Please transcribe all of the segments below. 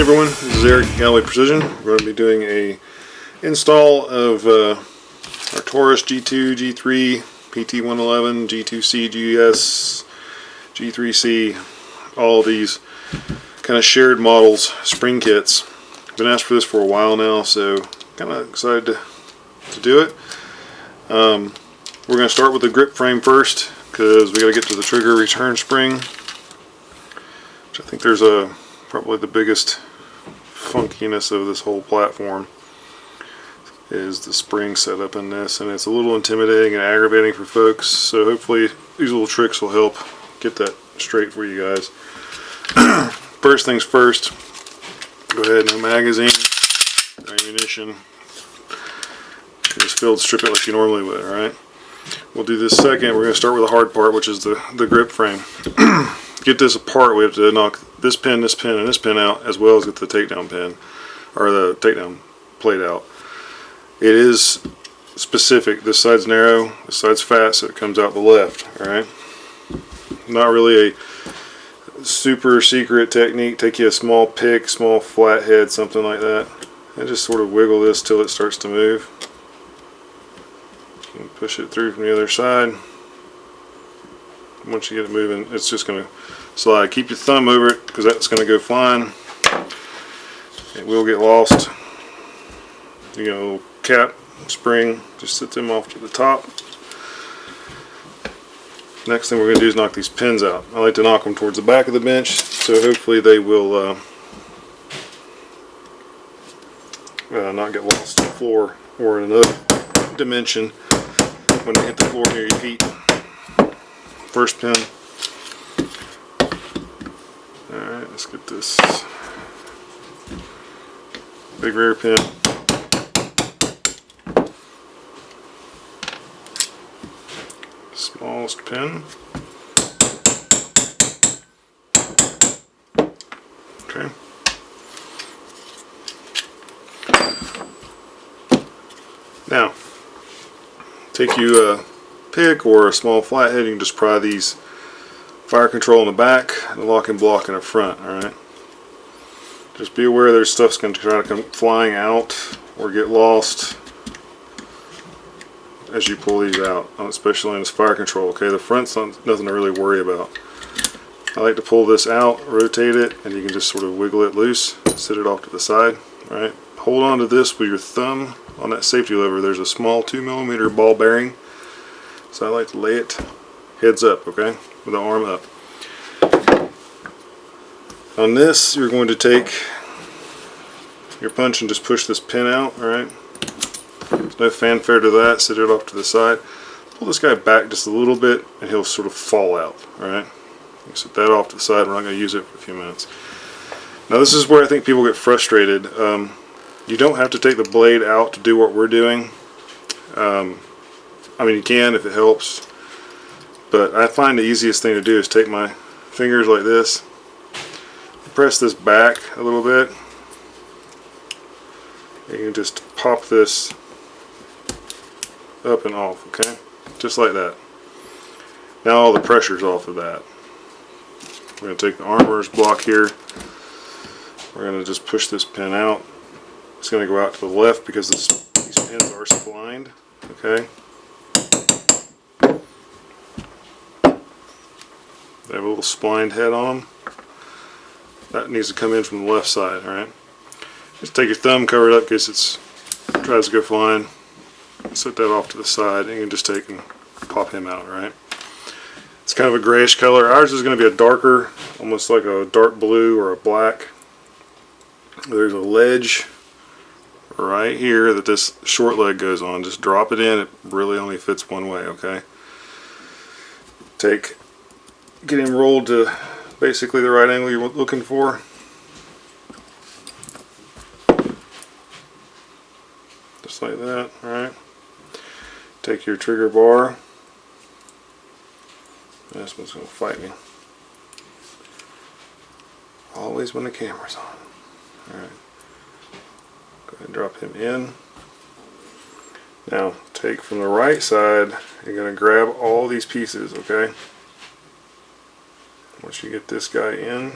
everyone, this is Eric Galloway Precision. We're going to be doing a install of our Taurus G2, G3, PT111, G2C, GS, G3C, all these kind of shared models, spring kits. I've been asked for this for a while now, so kind of excited to do it. We're going to start with the grip frame first because we got to get to the trigger return spring, which I think there's probably the biggest funkiness of this whole platform is the spring setup in this, and it's a little intimidating and aggravating for folks, so hopefully these little tricks will help get that straight for you guys. First things first, go ahead, no magazine, no ammunition, just filled, strip it like you normally would. Alright, we'll do this second. We're going to start with the hard part, which is the grip frame. Get this apart, we have to knock this pin, and this pin out, as well as get the takedown pin, or the takedown plate out. It is specific. This side's narrow, this side's fat, so it comes out the left. Alright, not really a super secret technique. Take you a small pick, small flat head, something like that, and just sort of wiggle this till it starts to move. And push it through from the other side. Once you get it moving, it's just going to slide. Keep your thumb over it because that's going to go flying. It will get lost. You know, cap, spring, just set them off to the top. Next thing we're going to do is knock these pins out. I like to knock them towards the back of the bench, so hopefully they will not get lost on the floor or in another dimension when they hit the floor near your feet. First pin. Alright, let's get this big rear pin. Smallest pin. Okay. Now, take you a pick or a small flathead. You can just pry these fire control in the back and the locking block in the front. Alright, just be aware there's stuff's going to try to come flying out or get lost as you pull these out, especially in this fire control. Okay, the front's nothing to really worry about. I like to pull this out, rotate it, and you can just sort of wiggle it loose, set it off to the side. Alright, hold on to this with your thumb on that safety lever. There's a small 2mm ball bearing, so I like to lay it heads up, okay, with the arm up. On this, you're going to take your punch and just push this pin out. Alright, there's no fanfare to that. Set it off to the side. Pull this guy back just a little bit and he'll sort of fall out. Alright, set that off to the side. We're not going to use it for a few minutes. Now this is where I think people get frustrated. You don't have to take the blade out to do what we're doing. I mean, you can if it helps, but I find the easiest thing to do is take my fingers like this, press this back a little bit, and you can just pop this up and off, okay? Just like that. Now all the pressure's off of that. We're going to take the armorer's block here. We're going to just push this pin out. It's going to go out to the left because these pins are splined, okay? They have a little splined head on them. That needs to come in from the left side. Alright, just take your thumb, cover it up in case it tries to go flying. Set that off to the side, and you can just take and pop him out. Alright, it's kind of a grayish color. Ours is going to be a darker, almost like a dark blue or a black. There's a ledge right here that this short leg goes on. Just drop it in. It really only fits one way. Okay, get him rolled to basically the right angle you're looking for. Just like that. Alright, take your trigger bar. This one's going to fight me always when the camera's on. Alright, go ahead and drop him in. Now take from the right side, you're going to grab all these pieces, okay? Once you get this guy in,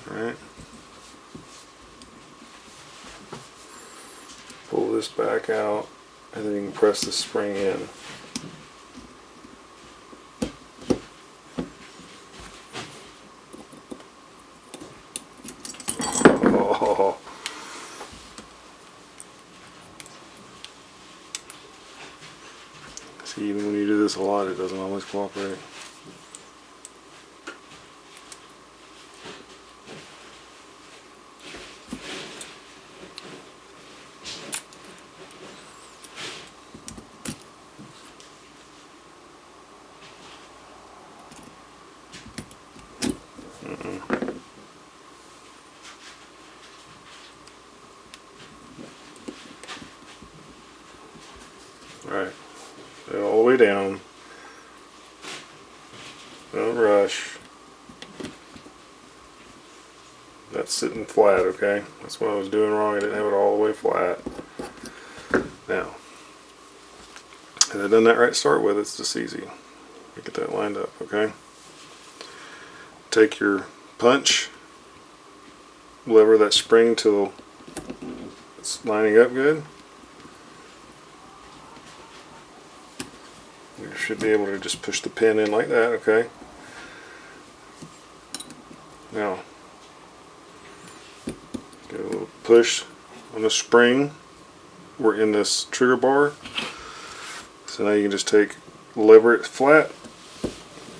Alright. Pull this back out, and then you can press the spring in. Oh. See, even when you do this a lot, it doesn't always cooperate. Alright, all the way down. Don't rush. That's sitting flat, okay? That's what I was doing wrong. I didn't have it all the way flat. Now, had I done that right to start with, it's just easy. You get that lined up, okay? Take your punch, lever that spring till it's lining up good. You should be able to just push the pin in like that, okay? Now, get a little push on the spring. We're in this trigger bar. So now you can just lever it flat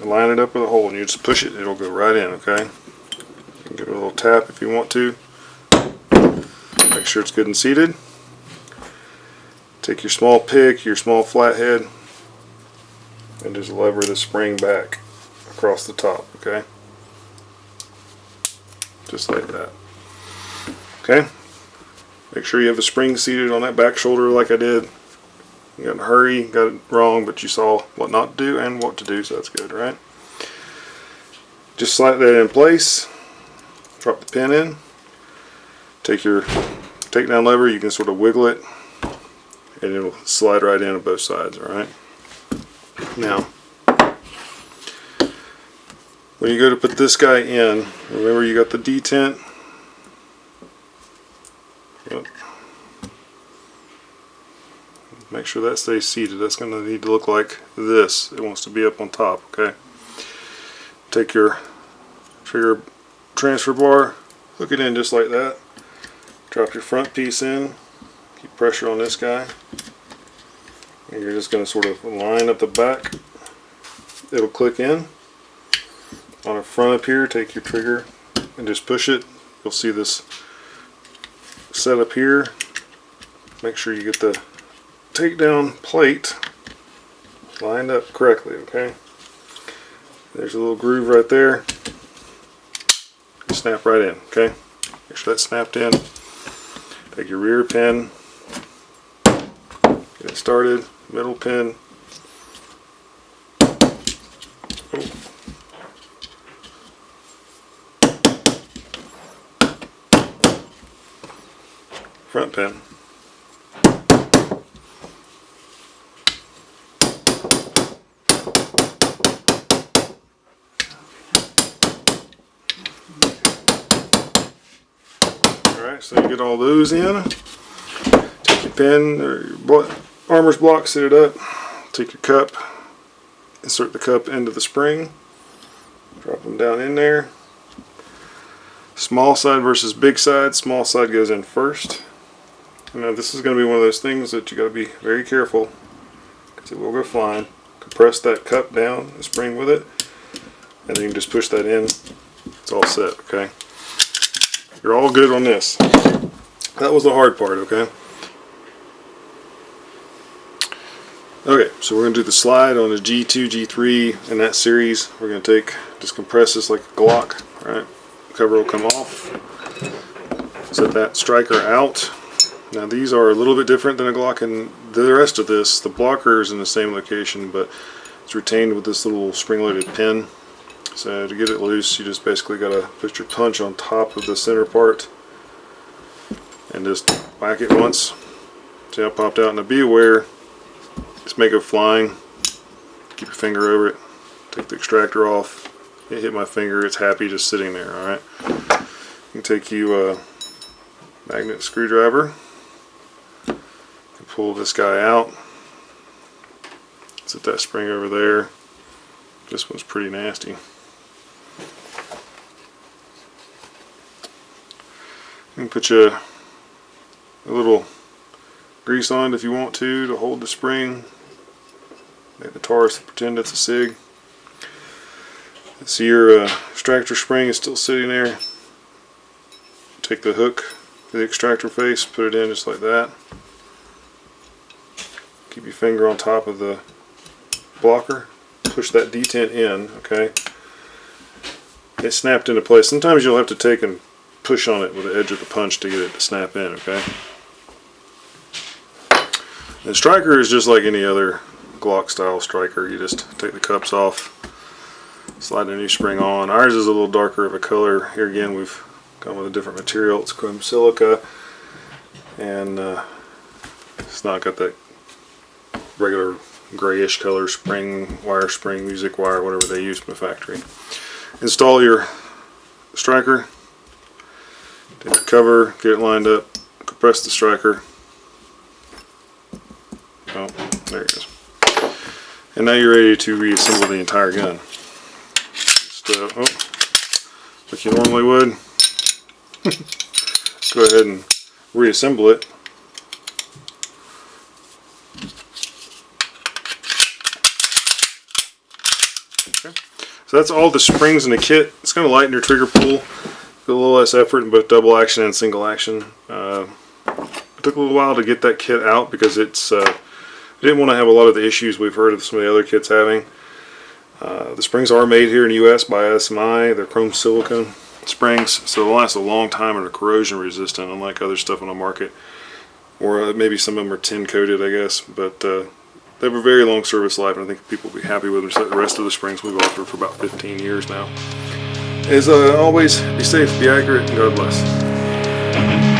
and line it up with a hole, and you just push it, it'll go right in, okay? You can give it a little tap if you want to. Make sure it's good and seated. Take your small pick, your small flathead, and just lever the spring back across the top, okay? Just like that. Okay? Make sure you have the spring seated on that back shoulder like I did. You got in a hurry, got it wrong, but you saw what not to do and what to do, so that's good, right? Just slide that in place. Drop the pin in. Take your takedown lever, you can sort of wiggle it, and it'll slide right in on both sides, alright? Now, when you go to put this guy in, remember you got the detent. Yep. Make sure that stays seated. That's going to need to look like this. It wants to be up on top, okay? Take your trigger transfer bar, hook it in just like that. Drop your front piece in. Keep pressure on this guy. And you're just going to sort of line up the back. It'll click in. On the front up here, take your trigger and just push it. You'll see this set up here. Make sure you get the takedown plate lined up correctly, okay? There's a little groove right there. Snap right in, okay? Make sure that's snapped in. Take your rear pin, get it started, middle pin. Oh. Front pin. Alright, so you get all those in. Take your pin or your armor's block, set it up. Take your cup, insert the cup into the spring. Drop them down in there. Small side versus big side. Small side goes in first. Now this is going to be one of those things that you got to be very careful, because it will go flying. Compress that cup down and spring with it, and then you can just push that in. It's all set, okay? You're all good on this. That was the hard part, okay? Okay, so we're going to do the slide on the G2, G3 in that series. We're going to just compress this like a Glock, alright? Cover will come off. Set that striker out. Now these are a little bit different than a Glock, and the rest of this, the blocker is in the same location, but it's retained with this little spring-loaded pin. So to get it loose, you just basically got to put your punch on top of the center part and just whack it once. See how it popped out? Now be aware, this may go flying. Keep your finger over it. Take the extractor off. It hit my finger. It's happy just sitting there. All right. can take you a magnet screwdriver, pull this guy out, set that spring over there. This one's pretty nasty. You can put you a little grease on it if you want to hold the spring. Make the Taurus pretend it's a SIG. See your extractor spring is still sitting there. Take the hook to the extractor face, put it in just like that. Keep your finger on top of the blocker. Push that detent in, okay? It snapped into place. Sometimes you'll have to take and push on it with the edge of the punch to get it to snap in, okay? The striker is just like any other Glock style striker. You just take the cups off, slide the new spring on. Ours is a little darker of a color. Here again, we've gone with a different material. It's chrome silica, and it's not got that regular grayish color spring, wire spring, music wire, whatever they use from the factory. Install your striker. Take the cover, get it lined up, compress the striker. Oh, there it is. And now you're ready to reassemble the entire gun. Just, like you normally would. Go ahead and reassemble it. Okay. So that's all the springs in the kit. It's going to lighten your trigger pull. A little less effort in both double action and single action. It took a little while to get that kit out because it's I didn't want to have a lot of the issues we've heard of some of the other kits having. The springs are made here in the US by SMI. They're chrome silicone springs, so they'll last a long time and are corrosion resistant, unlike other stuff on the market. Or maybe some of them are tin coated, I guess, but they have a very long service life, and I think people will be happy with them. So the rest of the springs we've offered for about 15 years now. As always, be safe, be accurate, and God bless.